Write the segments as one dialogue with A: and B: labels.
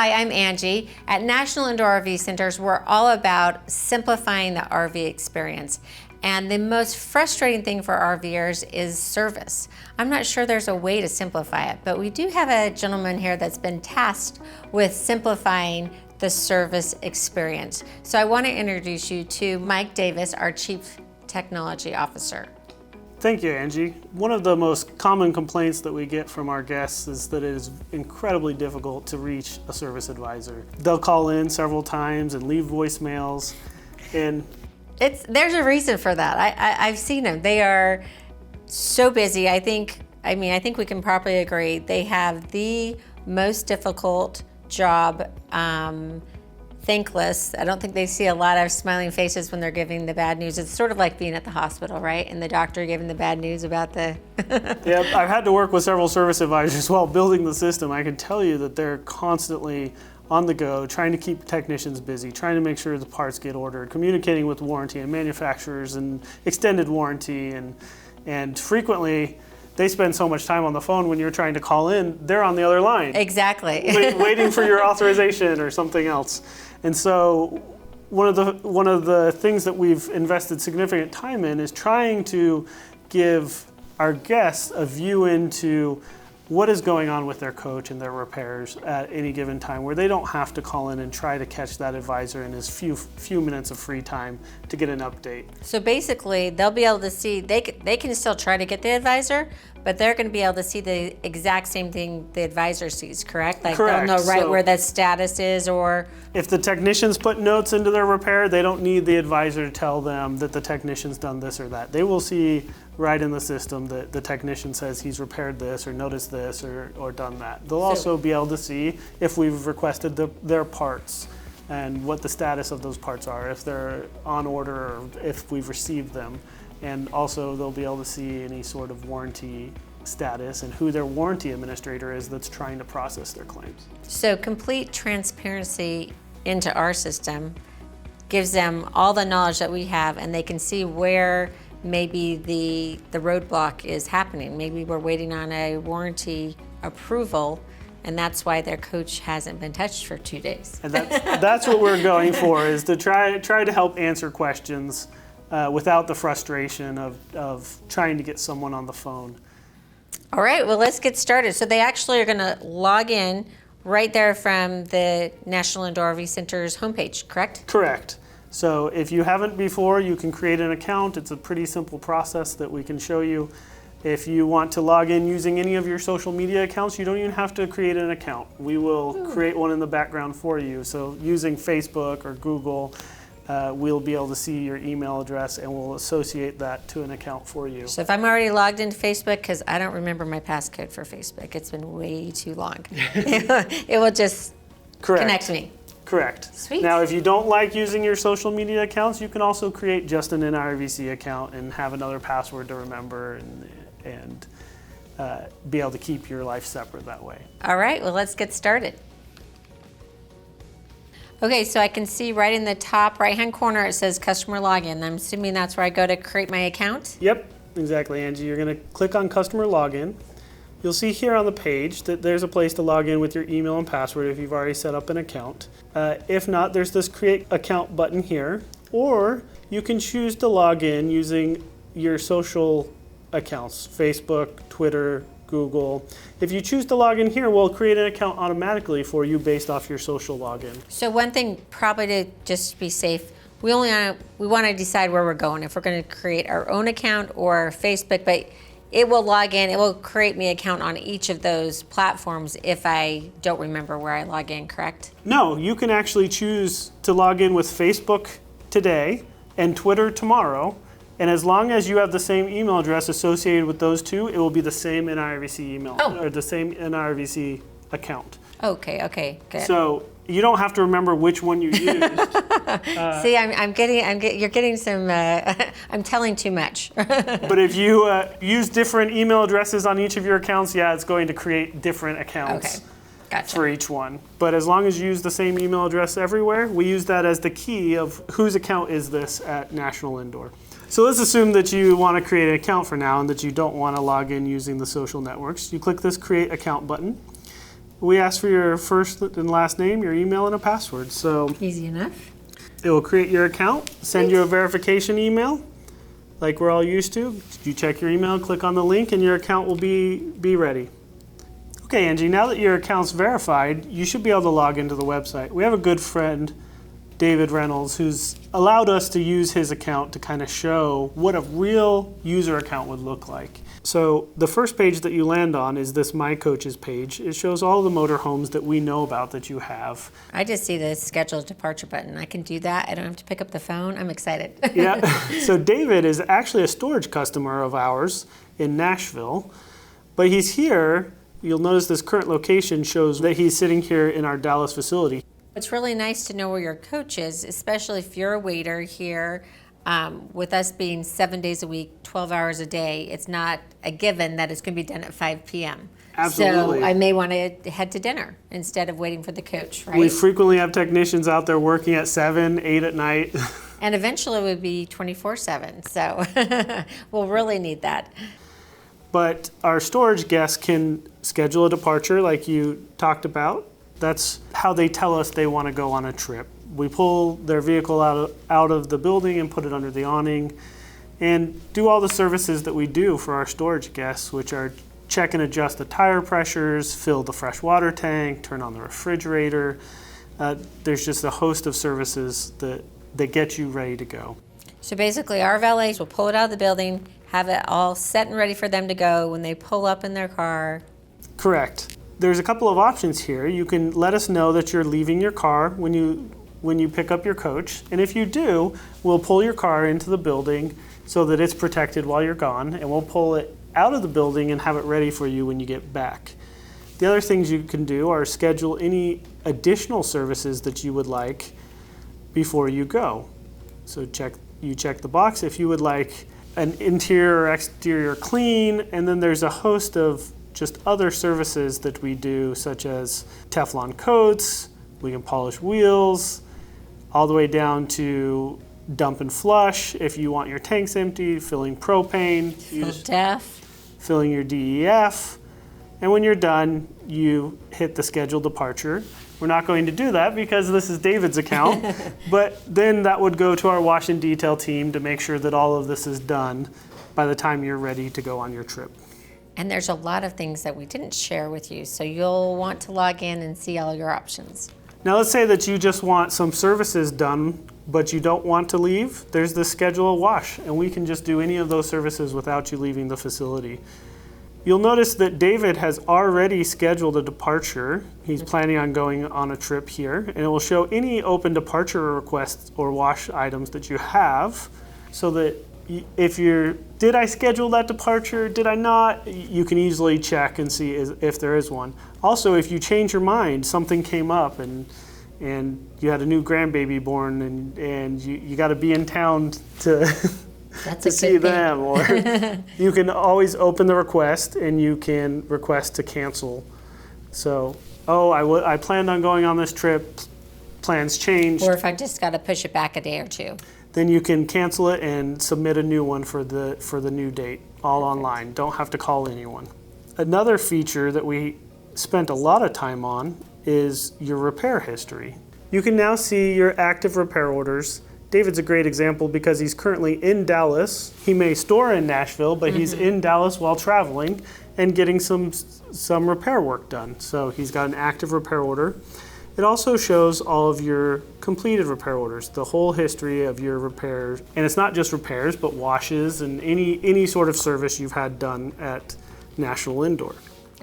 A: Hi, I'm Angie. At National Indoor RV Centers, we're all about simplifying the RV experience. And the most frustrating thing for RVers is service. I'm not sure there's a way to simplify it, but we do have a gentleman here that's been tasked with simplifying the service experience. So I want to introduce you to Mike Davis, our Chief Technology Officer.
B: Thank you, Angie. One of the most common complaints that we get from our guests is that it is incredibly difficult to reach a service advisor. They'll call in several times and leave voicemails, and
A: there's a reason for that. I've seen them. They are so busy. I think we can probably agree they have the most difficult job. Thankless. I don't think they see a lot of smiling faces when they're giving the bad news. It's sort of like being at the hospital, right? And the doctor giving the bad news about the...
B: Yeah, I've had to work with several service advisors while building the system. I can tell you that they're constantly on the go, trying to keep technicians busy, trying to make sure the parts get ordered, communicating with warranty and manufacturers and extended warranty, and frequently they spend so much time on the phone when you're trying to call in, they're on the other line.
A: Exactly.
B: Waiting for your authorization or something else. And so one of the things that we've invested significant time in is trying to give our guests a view into what is going on with their coach and their repairs at any given time, where they don't have to call in and try to catch that advisor in his few minutes of free time to get an update.
A: So basically, they'll be able to see, they can still try to get the advisor, but they're going to be able to see the exact same thing the advisor sees, correct? Like
B: Correct.
A: They'll know right where that status is, or...
B: If the technicians put notes into their repair, they don't need the advisor to tell them that the technician's done this or that. They will see right in the system that the technician says he's repaired this or noticed this or done that. They'll also be able to see if we've requested their parts and what the status of those parts are, if they're on order or if we've received them. And also they'll be able to see any sort of warranty status and who their warranty administrator is that's trying to process their claims.
A: So complete transparency into our system gives them all the knowledge that we have, and they can see where maybe the roadblock is happening. Maybe we're waiting on a warranty approval, and that's why their coach hasn't been touched for 2 days.
B: And that's what we're going for, is to try to help answer questions without the frustration of trying to get someone on the phone.
A: All right, well, let's get started. So they actually are going to log in right there from the National Indoor RV Center's homepage, correct?
B: Correct. So if you haven't before, you can create an account. It's a pretty simple process that we can show you. If you want to log in using any of your social media accounts, you don't even have to create an account. We will create one in the background for you. So using Facebook or Google, we'll be able to see your email address and we'll associate that to an account for you.
A: So if I'm already logged into Facebook, because I don't remember my passcode for Facebook, it's been way too long, it will just connect me.
B: Correct.
A: Sweet.
B: Now, if you don't like using your social media accounts, you can also create just an NIRVC account and have another password to remember and be able to keep your life separate that way.
A: All right, well, let's get started. Okay, so I can see right in the top right-hand corner it says customer login. I'm assuming that's where I go to create my account?
B: Yep, exactly, Angie. You're going to click on customer login. You'll see here on the page that there's a place to log in with your email and password if you've already set up an account. If not, there's this create account button here, or you can choose to log in using your social accounts, Facebook, Twitter, Google. If you choose to log in here, we'll create an account automatically for you based off your social login.
A: So one thing, probably to just be safe, we want to decide where we're going, if we're going to create our own account or Facebook, but it will log in, it will create me an account on each of those platforms if I don't remember where I log in, correct?
B: No, you can actually choose to log in with Facebook today and Twitter tomorrow. And as long as you have the same email address associated with those two, it will be the same NIRVC email or the same NIRVC account.
A: Okay, good.
B: So you don't have to remember which one you used.
A: See, you're getting some, I'm telling too much.
B: But if you use different email addresses on each of your accounts, yeah, it's going to create different accounts.
A: Okay. Gotcha.
B: For each one. But as long as you use the same email address everywhere, we use that as the key of whose account is this at National Indoor. So let's assume that you want to create an account for now and that you don't want to log in using the social networks. You click this Create Account button. we ask for your first and last name, your email, and a password. So
A: Easy enough.
B: it will create your account, send you a verification email, like we're all used to. You check your email, click on the link, and your account will be ready. Okay, Angie, now that your account's verified, you should be able to log into the website. We have a good friend, David Reynolds, who's allowed us to use his account to kind of show what a real user account would look like. So the first page that you land on is this My Coaches page. It shows all the motorhomes that we know about that you have.
A: I just see the scheduled departure button. I can do that. I don't have to pick up the phone. I'm excited.
B: Yeah. So David is actually a storage customer of ours in Nashville, but he's here. You'll notice this current location shows that he's sitting here in our Dallas facility.
A: It's really nice to know where your coach is, especially if you're a waiter here. With us being 7 days a week, 12 hours a day, it's not a given that it's going to be done at 5 p.m.
B: Absolutely.
A: So I may want to head to dinner instead of waiting for the coach, right?
B: We frequently have technicians out there working at 7, 8 at night.
A: And eventually it would be 24/7. So we'll really need that.
B: But our storage guests can schedule a departure like you talked about. That's how they tell us they want to go on a trip. We pull their vehicle out of the building and put it under the awning and do all the services that we do for our storage guests, which are check and adjust the tire pressures, fill the fresh water tank, turn on the refrigerator. There's just a host of services that get you ready to go.
A: So basically our valets will pull it out of the building, have it all set and ready for them to go when they pull up in their car.
B: Correct. There's a couple of options here. You can let us know that you're leaving your car when you pick up your coach. And if you do, we'll pull your car into the building so that it's protected while you're gone, and we'll pull it out of the building and have it ready for you when you get back. The other things you can do are schedule any additional services that you would like before you go. So you check the box if you would like an interior or exterior clean, and then there's a host of just other services that we do, such as Teflon coats, we can polish wheels, all the way down to dump and flush if you want your tanks empty, filling propane, filling your DEF, and when you're done, you hit the scheduled departure. We're not going to do that because this is David's account, but then that would go to our wash and detail team to make sure that all of this is done by the time you're ready to go on your trip.
A: And there's a lot of things that we didn't share with you, so you'll want to log in and see all your options.
B: Now let's say that you just want some services done, but you don't want to leave. There's the schedule a wash, and we can just do any of those services without you leaving the facility. You'll notice that David has already scheduled a departure. He's planning on going on a trip here, and it will show any open departure requests or wash items that you have, so that if did I schedule that departure, did I not, you can easily check and see if there is one. Also, if you change your mind, something came up and you had a new grandbaby born and you got to be in town to to see them, or you can always open the request and you can request to cancel. So, I planned on going on this trip, plans changed.
A: Or if I just got to push it back a day or two.
B: Then you can cancel it and submit a new one for the new date, all online. Don't have to call anyone. Another feature that we spent a lot of time on is your repair history. You can now see your active repair orders. David's a great example because he's currently in Dallas. He may store in Nashville, but he's in Dallas while traveling and getting some repair work done. So he's got an active repair order. It also shows all of your completed repair orders, the whole history of your repairs. And it's not just repairs, but washes and any sort of service you've had done at National Indoor.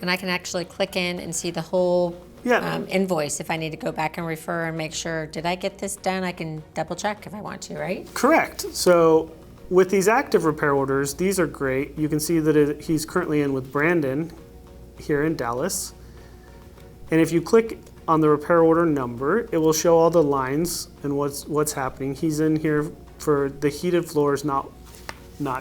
A: And I can actually click in and see the whole invoice if I need to go back and refer and make sure, did I get this done? I can double check if I want to, right?
B: Correct. So with these active repair orders, these are great. You can see that he's currently in with Brandon here in Dallas. And if you click on the repair order number, it will show all the lines and what's happening. He's in here for the heated floors not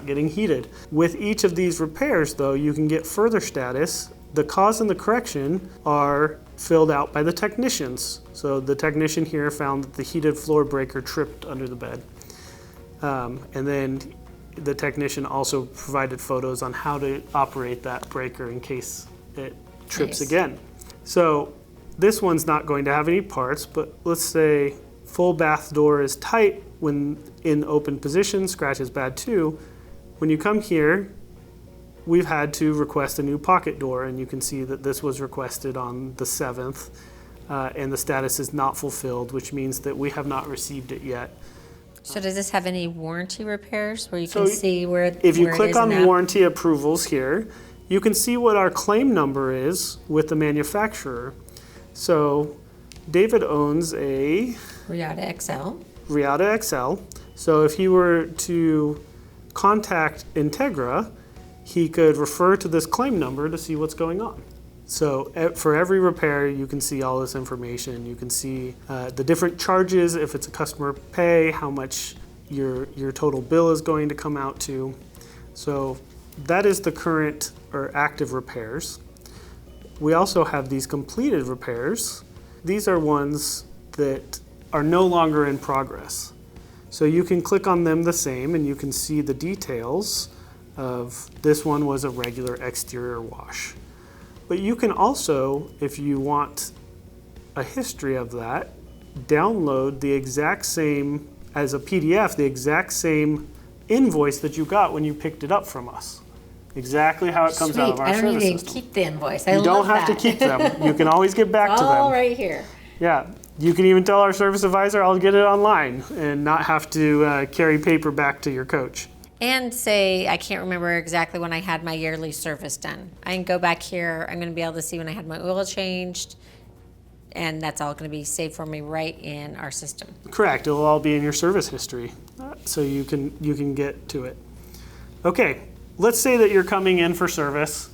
B: getting heated. With each of these repairs, though, you can get further status. The cause and the correction are filled out by the technicians. So the technician here found that the heated floor breaker tripped under the bed. And then the technician also provided photos on how to operate that breaker in case it trips again. So This one's not going to have any parts, but let's say full bath door is tight when in open position, scratch is bad too. When you come here, we've had to request a new pocket door, and you can see that this was requested on the 7th, and the status is not fulfilled, which means that we have not received it yet.
A: So does this have any warranty repairs where you can see where
B: if you
A: where it
B: click
A: is
B: on
A: now?
B: warranty approvals here, you can see what our claim number is with the manufacturer. So David owns a
A: Riata XL.
B: Riata XL. So if he were to contact Integra, he could refer to this claim number to see what's going on. So for every repair, you can see all this information. You can see the different charges, if it's a customer pay, how much your total bill is going to come out to. So that is the current or active repairs. We also have these completed repairs. These are ones that are no longer in progress. So you can click on them the same, and you can see the details of this one was a regular exterior wash. But you can also, if you want a history of that, download the exact same, as a PDF, the exact same invoice that you got when you picked it up from us. Exactly how it comes out of our
A: Sweet. I don't
B: service
A: need to
B: system.
A: keep the invoice.
B: You don't have to keep them. You can always get back to them.
A: All right here.
B: Yeah. You can even tell our service advisor, I'll get it online, and not have to carry paper back to your coach.
A: And say, I can't remember exactly when I had my yearly service done. I can go back here. I'm going to be able to see when I had my oil changed, and that's all going to be saved for me right in our system.
B: Correct. It'll all be in your service history, so you can get to it. Okay. Let's say that you're coming in for service,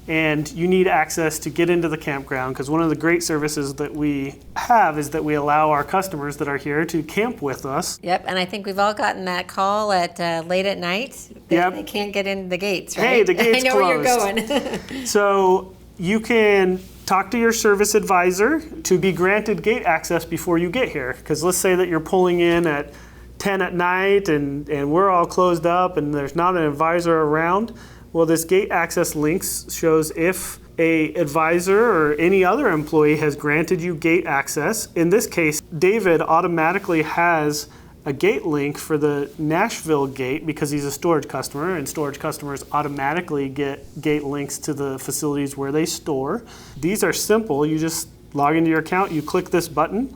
B: and you need access to get into the campground, because one of the great services that we have is that we allow our customers that are here to camp with us.
A: Yep, and I think we've all gotten that call at late at night.
B: Yep.
A: They can't get in the gates, right?
B: Hey, the gate's
A: I know
B: closed.
A: where you're going.
B: So you can talk to your service advisor to be granted gate access before you get here, because let's say that you're pulling in at 10 at night and we're all closed up and there's not an advisor around. Well, this gate access links shows if a advisor or any other employee has granted you gate access. In this case, David automatically has a gate link for the Nashville gate because he's a storage customer, and storage customers automatically get gate links to the facilities where they store. These are simple. You just log into your account, you click this button,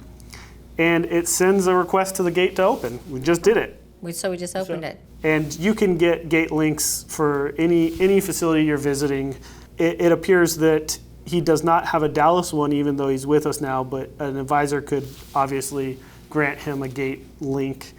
B: and it sends a request to the gate to open. We just did it.
A: So we just opened it.
B: And you can get gate links for any facility you're visiting. It appears that he does not have a Dallas one, even though he's with us now, but an advisor could obviously grant him a gate link.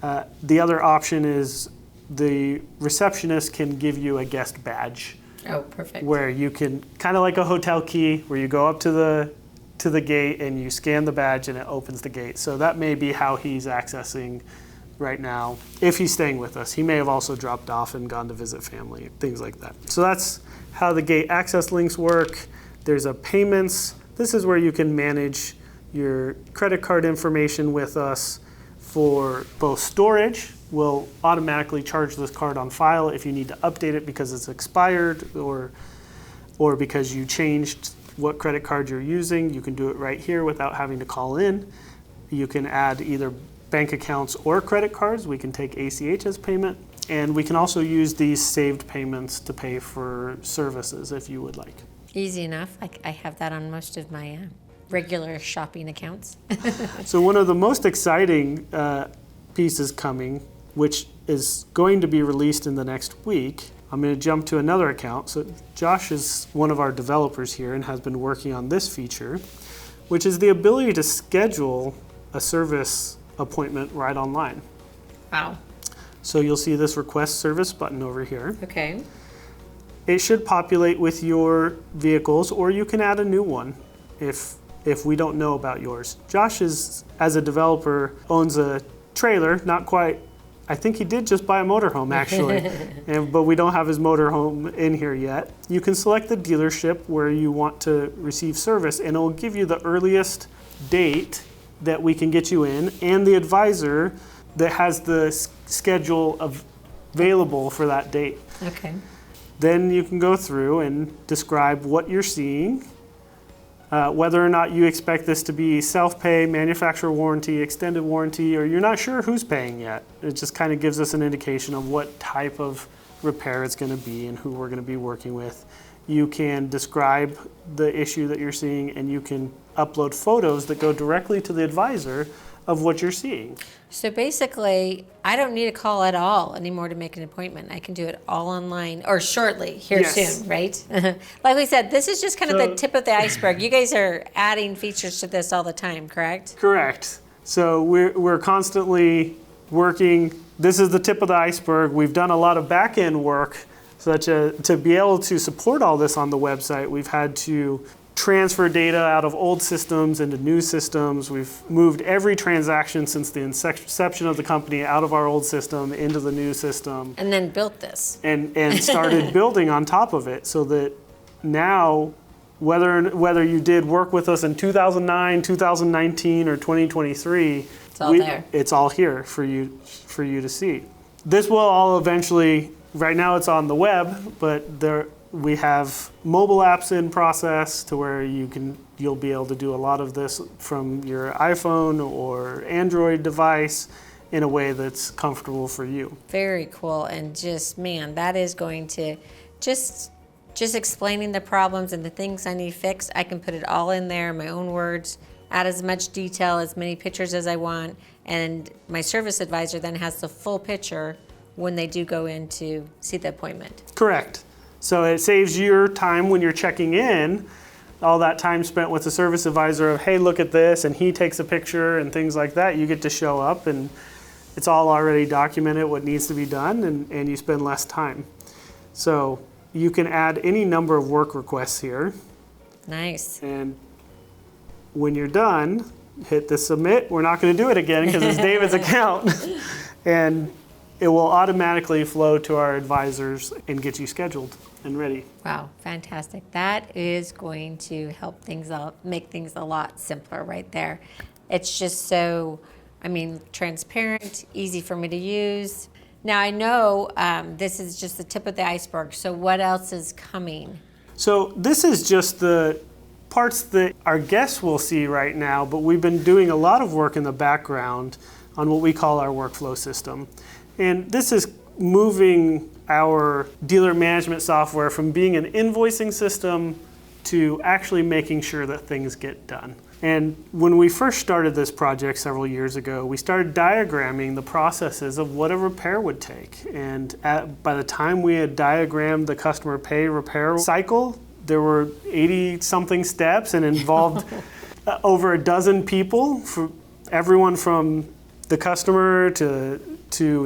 B: The other option is the receptionist can give you a guest badge.
A: Oh, perfect.
B: Where you can, kind of like a hotel key, where you go up to the gate and you scan the badge and it opens the gate. So that may be how he's accessing right now, if he's staying with us. He may have also dropped off and gone to visit family, things like that. So that's how the gate access links work. There's a payments. This is where you can manage your credit card information with us for both storage. We'll automatically charge this card on file if you need to update it because it's expired or because you changed what credit card you're using. You can do it right here without having to call in. You can add either bank accounts or credit cards. We can take ACH as payment, and we can also use these saved payments to pay for services if you would like.
A: Easy enough. I have that on most of my regular shopping accounts.
B: So one of the most exciting pieces coming, which is going to be released in the next week, I'm going to jump to another account. So Josh is one of our developers here and has been working on this feature, which is the ability to schedule a service appointment right online.
A: Wow.
B: So you'll see this request service button over here.
A: Okay.
B: It should populate with your vehicles, or you can add a new one if we don't know about yours. Josh is, as a developer, owns a trailer, not quite, I think he did just buy a motorhome actually, but we don't have his motorhome in here yet. You can select the dealership where you want to receive service, and it will give you the earliest date that we can get you in, and the advisor that has the schedule available for that date.
A: Okay.
B: Then you can go through and describe what you're seeing, whether or not you expect this to be self-pay, manufacturer warranty, extended warranty, or you're not sure who's paying yet. It just kind of gives us an indication of what type of repair it's going to be and who we're going to be working with. You can describe the issue that you're seeing, and you can upload photos that go directly to the advisor of what you're seeing.
A: So basically, I don't need a call at all anymore to make an appointment. I can do it all online, or shortly, here soon, right? Like we said, this is just kind of the tip of the iceberg. You guys are adding features to this all the time, correct?
B: Correct. So we're constantly working. This is the tip of the iceberg. We've done a lot of back-end work, such as to be able to support all this on the website. We've had to transfer data out of old systems into new systems. We've moved every transaction since the inception of the company out of our old system into the new system.
A: And then built this.
B: And started building on top of it, so that now, whether you did work with us in 2009, 2019, or 2023, it's all here for you to see. This will all eventually, right now it's on the web, but we have mobile apps in process to where you'll be able to do a lot of this from your iPhone or Android device in a way that's comfortable for you.
A: Very cool. And just, man, that is going to just explaining the problems and the things I need fixed. I can put it all in there in my own words, add as much detail, as many pictures as I want, and my service advisor then has the full picture when they do go in to see the appointment.
B: Correct. So it saves your time when you're checking in, all that time spent with the service advisor of, hey, look at this, and he takes a picture and things like that. You get to show up, and it's all already documented what needs to be done, and you spend less time. So you can add any number of work requests here.
A: Nice.
B: And when you're done, hit the submit. We're not going to do it again because it's David's account. And it will automatically flow to our advisors and get you scheduled and ready.
A: Wow, fantastic. That is going to help things out, make things a lot simpler right there. It's just so, transparent, easy for me to use. Now I know this is just the tip of the iceberg, so what else is coming?
B: So this is just the parts that our guests will see right now, but we've been doing a lot of work in the background on what we call our workflow system. And this is moving our dealer management software from being an invoicing system to actually making sure that things get done. And when we first started this project several years ago, we started diagramming the processes of what a repair would take. And by the time we had diagrammed the customer pay repair cycle, there were 80-something steps and involved over a dozen people, everyone from the customer to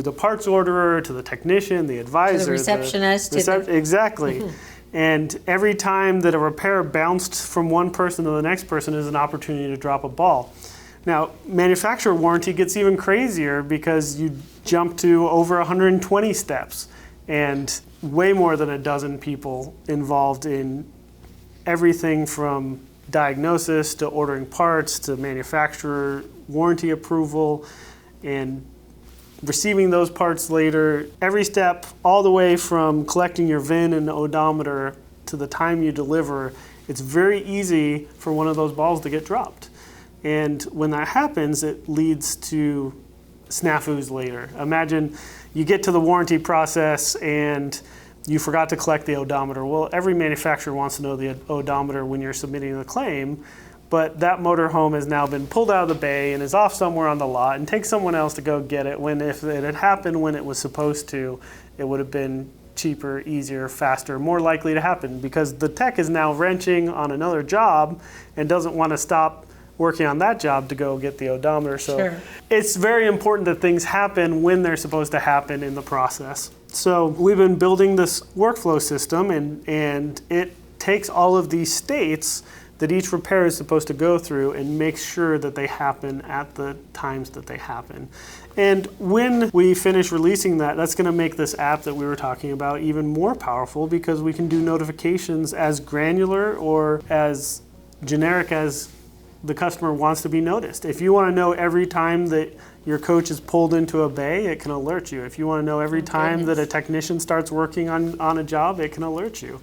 B: the parts orderer, to the technician, the advisor.
A: To the receptionist.
B: Exactly. And every time that a repair bounced from one person to the next person is an opportunity to drop a ball. Now, manufacturer warranty gets even crazier because you jump to over 120 steps and way more than a dozen people involved in everything from diagnosis to ordering parts to manufacturer warranty approval and receiving those parts later. Every step, all the way from collecting your VIN and odometer to the time you deliver, it's very easy for one of those balls to get dropped. And when that happens, it leads to snafus later. Imagine you get to the warranty process and you forgot to collect the odometer. Well, every manufacturer wants to know the odometer when you're submitting the claim, but that motorhome has now been pulled out of the bay and is off somewhere on the lot, and takes someone else to go get it, when if it had happened when it was supposed to, it would have been cheaper, easier, faster, more likely to happen, because the tech is now wrenching on another job and doesn't want to stop working on that job to go get the odometer. So It's very important that things happen when they're supposed to happen in the process. So we've been building this workflow system, and it takes all of these states that each repair is supposed to go through and make sure that they happen at the times that they happen. And when we finish releasing that, that's going to make this app that we were talking about even more powerful, because we can do notifications as granular or as generic as the customer wants to be noticed. If you want to know every time that your coach is pulled into a bay, it can alert you. If you want to know every time that a technician starts working on a job, it can alert you.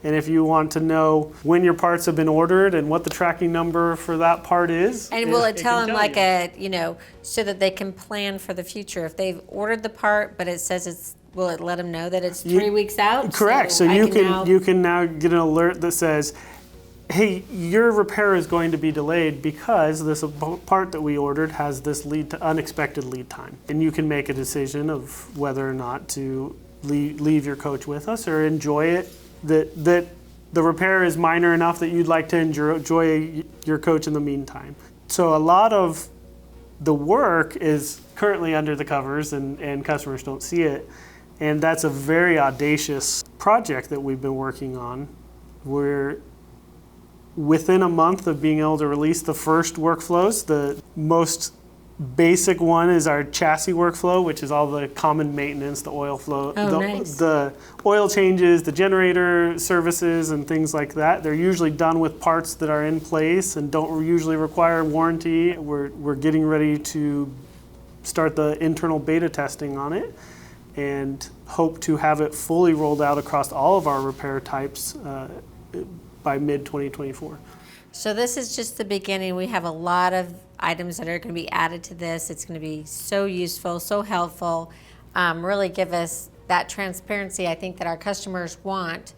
B: And if you want to know when your parts have been ordered and what the tracking number for that part is.
A: And will it tell
B: can
A: them
B: you.
A: so that they can plan for the future? If they've ordered the part, but it says will it let them know that it's 3 weeks out?
B: Correct. So you can now get an alert that says, hey, your repair is going to be delayed because this part that we ordered has this unexpected lead time. And you can make a decision of whether or not to leave your coach with us or enjoy it, that the repair is minor enough that you'd like to enjoy your coach in the meantime. So a lot of the work is currently under the covers and customers don't see it. And that's a very audacious project that we've been working on. We're within a month of being able to release the first workflows. The most basic one is our chassis workflow, which is all the common maintenance, the oil flow, the oil changes, the generator services and things like that. They're usually done with parts that are in place and don't usually require warranty. We're getting ready to start the internal beta testing on it and hope to have it fully rolled out across all of our repair types by mid-2024.
A: So this is just the beginning. We have a lot of items that are going to be added to this. It's going to be so useful, so helpful, really give us that transparency I think that our customers want,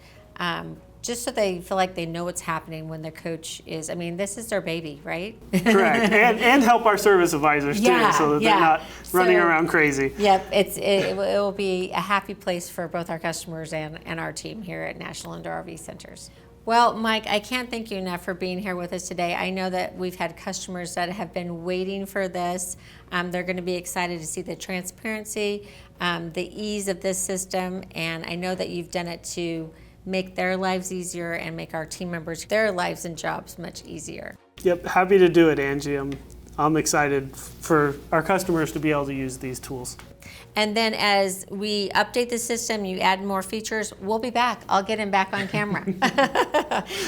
A: just so they feel like they know what's happening when their coach is, this is their baby, right?
B: Correct, and help our service advisors too, so that they're not running around crazy.
A: Yep, it will be a happy place for both our customers and our team here at National Indoor RV Centers. Well, Mike, I can't thank you enough for being here with us today. I know that we've had customers that have been waiting for this. They're going to be excited to see the transparency, the ease of this system, and I know that you've done it to make their lives easier and make our team members, their lives and jobs much easier.
B: Yep, happy to do it, Angie. I'm excited for our customers to be able to use these tools.
A: And then as we update the system, you add more features, we'll be back. I'll get him back on camera.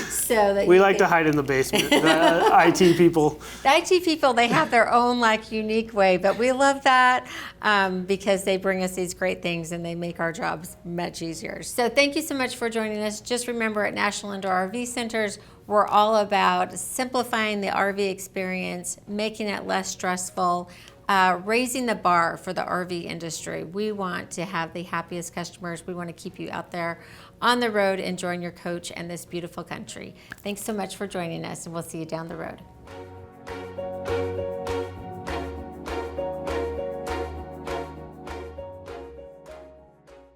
A: So that
B: we like to hide in the basement, the IT people.
A: The IT people, they have their own unique way, but we love that because they bring us these great things and they make our jobs much easier. So thank you so much for joining us. Just remember, at National Indoor RV Centers, we're all about simplifying the RV experience, making it less stressful, raising the bar for the RV industry. We want to have the happiest customers. We want to keep you out there on the road enjoying your coach and this beautiful country. Thanks so much for joining us, and we'll see you down the road.